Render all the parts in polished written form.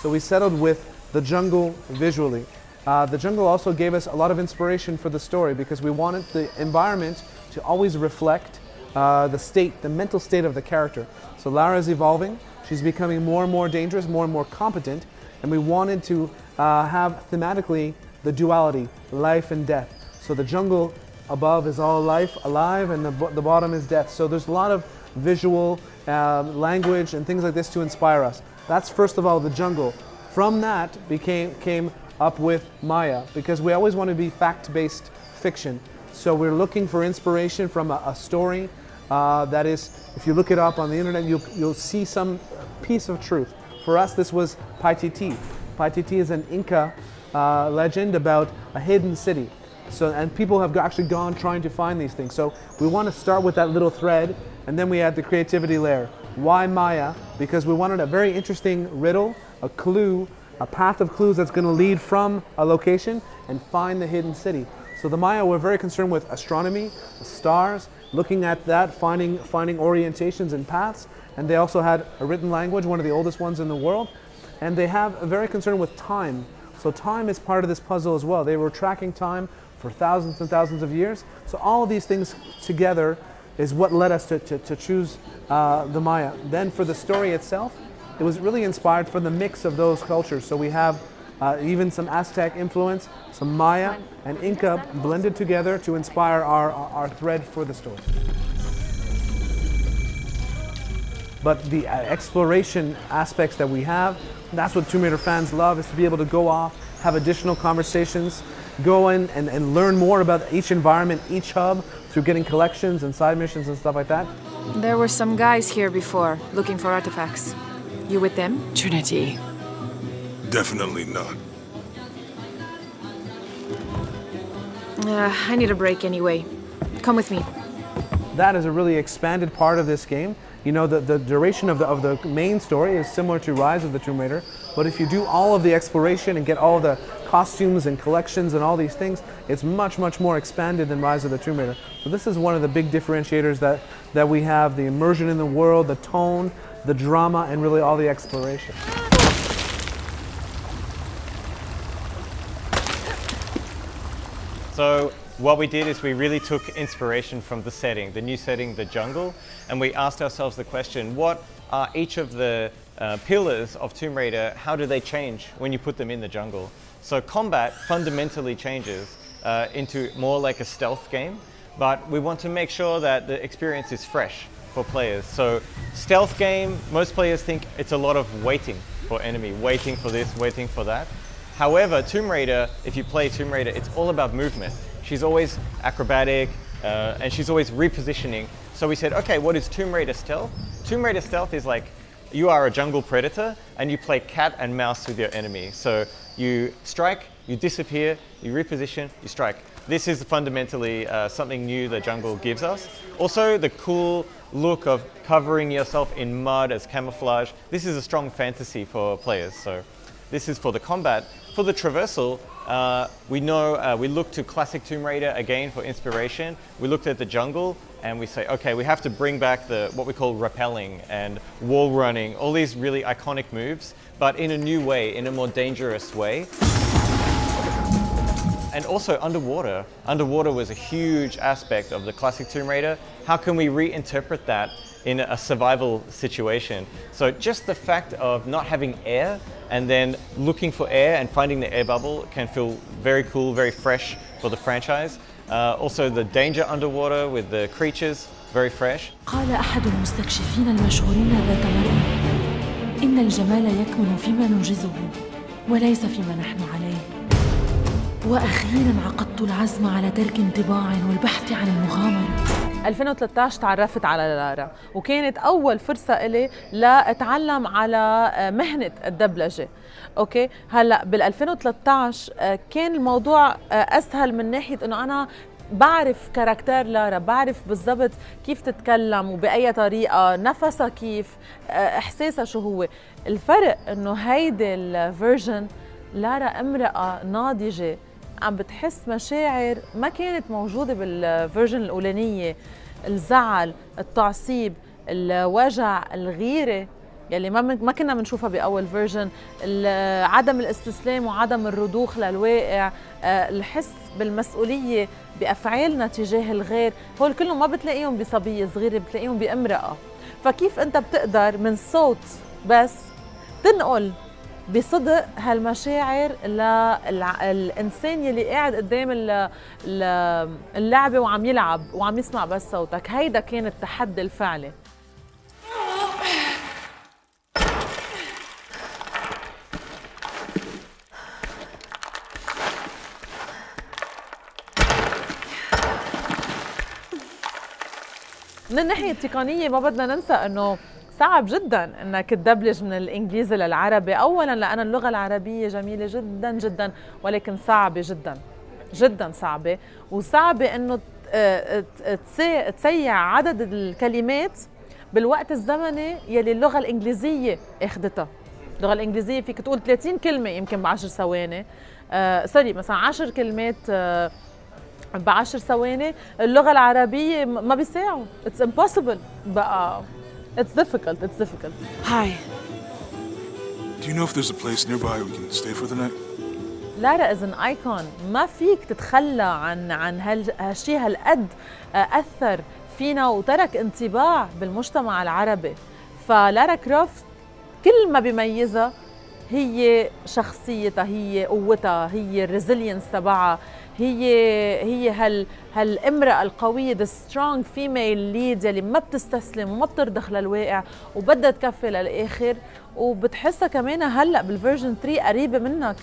So we settled with the jungle visually. The jungle also gave us a lot of inspiration for the story because we wanted the environment to always reflect the mental state of the character. So Lara is evolving, she's becoming more and more dangerous, more and more competent, and we wanted to have thematically the duality, life and death. So the jungle above is all life, alive, and the bottom is death. So there's a lot of visual language and things like this to inspire us. That's first of all the jungle. From that came up with Maya, because we always want to be fact-based fiction. So we're looking for inspiration from a story that is, if you look it up on the internet, you'll see some piece of truth. For us, this was Paititi. Paititi is an Inca legend about a hidden city. And people have actually gone trying to find these things. So we want to start with that little thread, and then we add the creativity layer. Why Maya? Because we wanted a very interesting riddle, a clue, a path of clues that's going to lead from a location and find the hidden city. So the Maya were very concerned with astronomy, the stars, looking at that, finding orientations and paths. And they also had a written language, one of the oldest ones in the world. And they have a very concern with time. So time is part of this puzzle as well. They were tracking time for thousands and thousands of years. So all of these things together is what led us to choose the Maya. Then for the story itself, it was really inspired from the mix of those cultures. So we have even some Aztec influence, some Maya and Inca blended together to inspire our thread for the story. But the exploration aspects that we have, that's what Tomb Raider fans love, is to be able to go off, have additional conversations, go in and learn more about each environment, each hub, through getting collections and side missions and stuff like that. There were some guys here before, looking for artifacts. You with them? Trinity. Definitely not. I need a break anyway. Come with me. That is a really expanded part of this game. You know, the duration of the main story is similar to Rise of the Tomb Raider, but if you do all of the exploration and get all the costumes and collections and all these things, it's much, much more expanded than Rise of the Tomb Raider. So this is one of the big differentiators that we have, the immersion in the world, the tone, the drama, and really all the exploration. So what we did is we really took inspiration from the setting, the new setting, the jungle, and we asked ourselves the question, what are each of the pillars of Tomb Raider, how do they change when you put them in the jungle? So combat fundamentally changes into more like a stealth game, but we want to make sure that the experience is fresh for players. So stealth game, most players think it's a lot of waiting for enemy, waiting for this, waiting for that. However, Tomb Raider, if you play Tomb Raider, it's all about movement. She's always acrobatic and she's always repositioning. So we said, okay, what is Tomb Raider stealth? Tomb Raider stealth is like you are a jungle predator and you play cat and mouse with your enemy. So you strike, you disappear, you reposition, you strike. This is fundamentally something new the jungle gives us. Also, the cool look of covering yourself in mud as camouflage. This is a strong fantasy for players. So this is for the combat. For the traversal, we know we look to classic Tomb Raider again for inspiration. We looked at the jungle and we say, okay, we have to bring back what we call rappelling and wall running, all these really iconic moves, but in a new way, in a more dangerous way. And also underwater. Underwater was a huge aspect of the classic Tomb Raider. How can we reinterpret that in a survival situation? So just the fact of not having air and then looking for air and finding the air bubble can feel very cool, very fresh for the franchise. Also the danger underwater with the creatures, very fresh. قال أحد المستكشفين المشهورين ذات مرة إن الجمال يكمن فيما ننجزه وليس فيما نحن عليه. وأخيراً عقدت العزم على ترك انطباع والبحث عن المغامرة. 2013 تعرفت على لارا وكانت أول فرصة إلي لأتعلم على مهنة الدبلجة. أوكي هلأ بال 2013 كان الموضوع أسهل من ناحية إنه أنا بعرف كاركتر لارا، بعرف بالضبط كيف تتكلم وبأي طريقة، نفسها كيف، إحساسها شو هو. الفرق إنه هيدي الفيرجن لارا امرأة ناضجة عم بتحس مشاعر ما كانت موجودة بالفيرجن الأولانية، الزعل، التعصيب، الوجع، الغيرة. يلي ما كنا بنشوفها باول فيرجن، عدم الاستسلام وعدم الرضوخ للواقع، الحس بالمسؤوليه بافعالنا تجاه الغير، هول كلهم ما بتلاقيهم بصبيه صغيره، بتلاقيهم بامراه. فكيف انت بتقدر من صوت بس تنقل بصدق هالمشاعر للإنسان يلي قاعد قدام اللعبة وعم يلعب وعم يسمع بس صوتك؟ هيدا كان التحدي الفعلي. من الناحية التقنية ما بدنا ننسى انه صعب جدا انك تدبلج من الانجليزي للعربي، اولا لان اللغه العربيه جميله جدا جدا ولكن صعبه جدا جدا، صعبه، وصعبه انه تسيع عدد الكلمات بالوقت الزمني يلي اللغه الانجليزيه اخذتها. اللغه الانجليزيه فيك تقول 30 كلمه يمكن ب10 ثواني، سوري مثلا 10 كلمات ب10 ثواني. اللغه العربيه ما بيساعوا، it's impossible بقى. It's difficult. Hi. Do you know if there's a place nearby we can stay for the night? لارا is an icon. ما فيك تتخلى عن هالشيء هالقد أثر فينا وترك انطباع بالمجتمع العربي. فلارا كروفت كل ما بيميزها هي شخصيتها، هي قوتها، هي الريزيلينس تبعها، هي هالامرأة القوية، the strong female lead يلي ما بتستسلم وما بترضخ للواقع وبدها تكفي للآخر. وبتحسها كمان هلأ بالفيرجن 3 قريبة منك،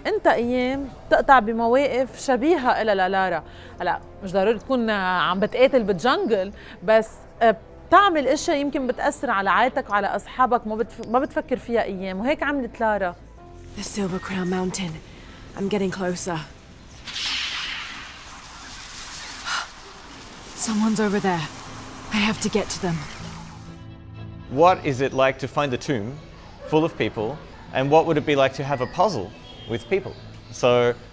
انت ايام تقطع بمواقف شبيهة إلى لارا. هلا مش ضروري تكون عم بتقاتل بالجنجل، بس بتعمل اشياء يمكن بتأثر على عائلتك وعلى أصحابك ما بتفكر فيها ايام، وهيك عملت لارا. The Silver Crown Mountain. I'm getting closer. Someone's over there. I have to get to them. What is it like to find a tomb full of people, and what would it be like to have a puzzle with people? So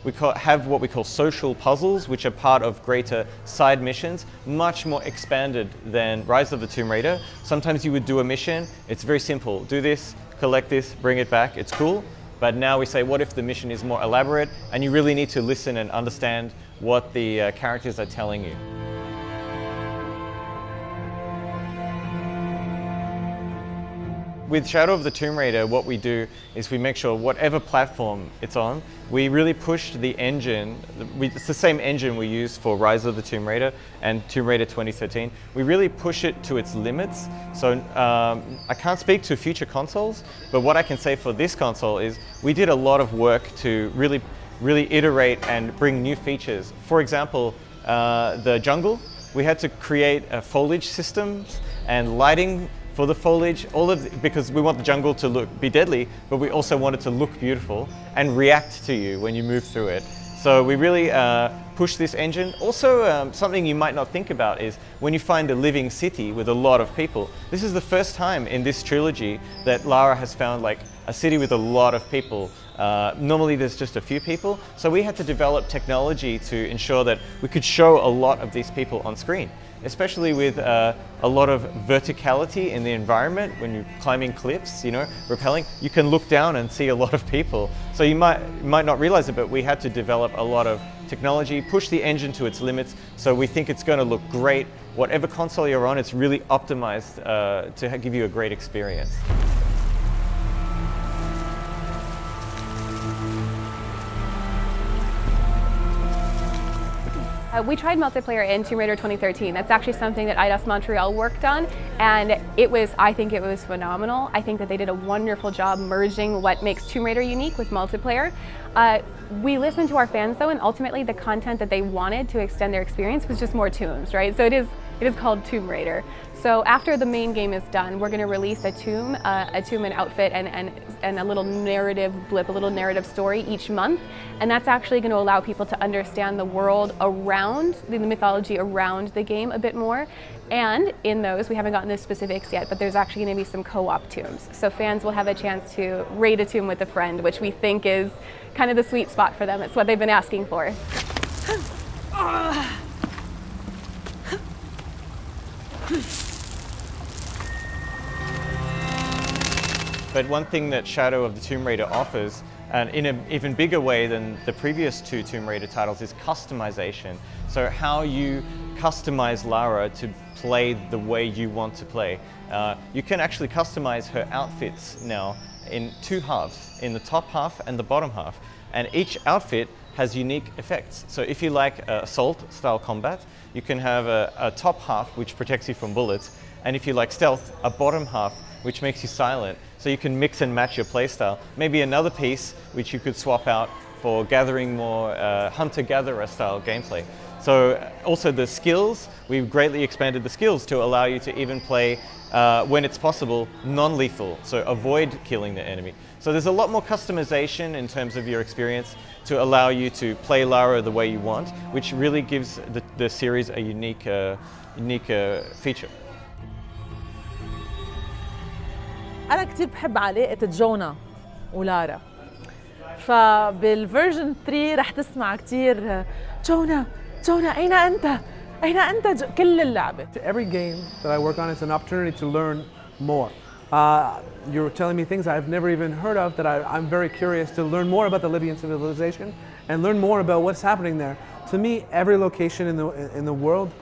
we have what we call social puzzles, which are part of greater side missions, much more expanded than Rise of the Tomb Raider. Sometimes you would do a mission, it's very simple. Do this, collect this, bring it back, it's cool. But now we say, what if the mission is more elaborate, and you really need to listen and understand what the characters are telling you. With Shadow of the Tomb Raider, what we do is we make sure whatever platform it's on, we really pushed the engine. It's the same engine we use for Rise of the Tomb Raider and Tomb Raider 2013. We really push it to its limits. So I can't speak to future consoles, but what I can say for this console is we did a lot of work to really iterate and bring new features. For example, the jungle, we had to create foliage systems and lighting for the foliage, because we want the jungle to be deadly, but we also want it to look beautiful and react to you when you move through it. So we really push this engine. Also, something you might not think about is when you find a living city with a lot of people. This is the first time in this trilogy that Lara has found like a city with a lot of people. Normally there's just a few people, so we had to develop technology to ensure that we could show a lot of these people on screen. Especially with a lot of verticality in the environment. When you're climbing cliffs, rappelling, you can look down and see a lot of people. So you might not realize it, but we had to develop a lot of technology, push the engine to its limits, so we think it's going to look great. Whatever console you're on, it's really optimized to give you a great experience. We tried multiplayer in Tomb Raider 2013. That's actually something that IDOS Montreal worked on, and I think it was phenomenal. I think that they did a wonderful job merging what makes Tomb Raider unique with multiplayer. We listened to our fans though, and ultimately the content that they wanted to extend their experience was just more tombs, right? So it is called Tomb Raider. So after the main game is done, we're going to release a tomb and outfit and a little narrative blip, a little narrative story each month. And that's actually going to allow people to understand the world around, the mythology around the game a bit more. And in those, we haven't gotten the specifics yet, but there's actually going to be some co-op tombs. So fans will have a chance to raid a tomb with a friend, which we think is kind of the sweet spot for them. It's what they've been asking for. But one thing that Shadow of the Tomb Raider offers, and in an even bigger way than the previous two Tomb Raider titles, is customization. So how you customize Lara to play the way you want to play. You can actually customize her outfits now in two halves, in the top half and the bottom half. And each outfit has unique effects. So if you like assault style combat, you can have a top half which protects you from bullets. And if you like stealth, a bottom half which makes you silent. So you can mix and match your playstyle. Maybe another piece which you could swap out for gathering more hunter-gatherer style gameplay. So also the skills, we've greatly expanded the skills to allow you to even play, when it's possible, non-lethal, so avoid killing the enemy. So there's a lot more customization in terms of your experience to allow you to play Lara the way you want, which really gives the series a unique feature. أنا كتير بحب علاقة جونا ولارا، فبالفيرجن 3 رح تسمع كتير جونا أين أنت؟ أين أنت؟ كل اللعبة. Every game that I work on is an opportunity to learn more. You're telling me things I've never even heard of that I'm very curious to learn more about the Libyan civilization and learn more about what's happening there. To me, every location in the world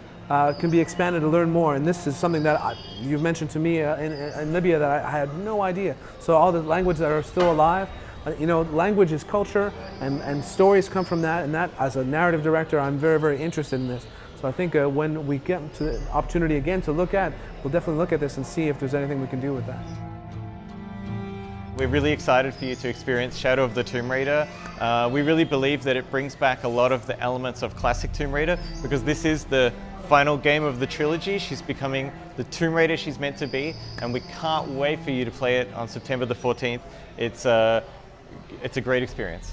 can be expanded to learn more, and this is something that you've mentioned to me in Libya that I had no idea. So all the languages that are still alive, language is culture, and stories come from that, and that, as a narrative director, I'm very, very interested in this. So I think when we get to the opportunity again to look at, we'll definitely look at this and see if there's anything we can do with that. We're really excited for you to experience Shadow of the Tomb Raider. We really believe that it brings back a lot of the elements of classic Tomb Raider, because this is the final game of the trilogy. She's becoming the Tomb Raider she's meant to be, and we can't wait for you to play it on September the 14th. It's a great experience.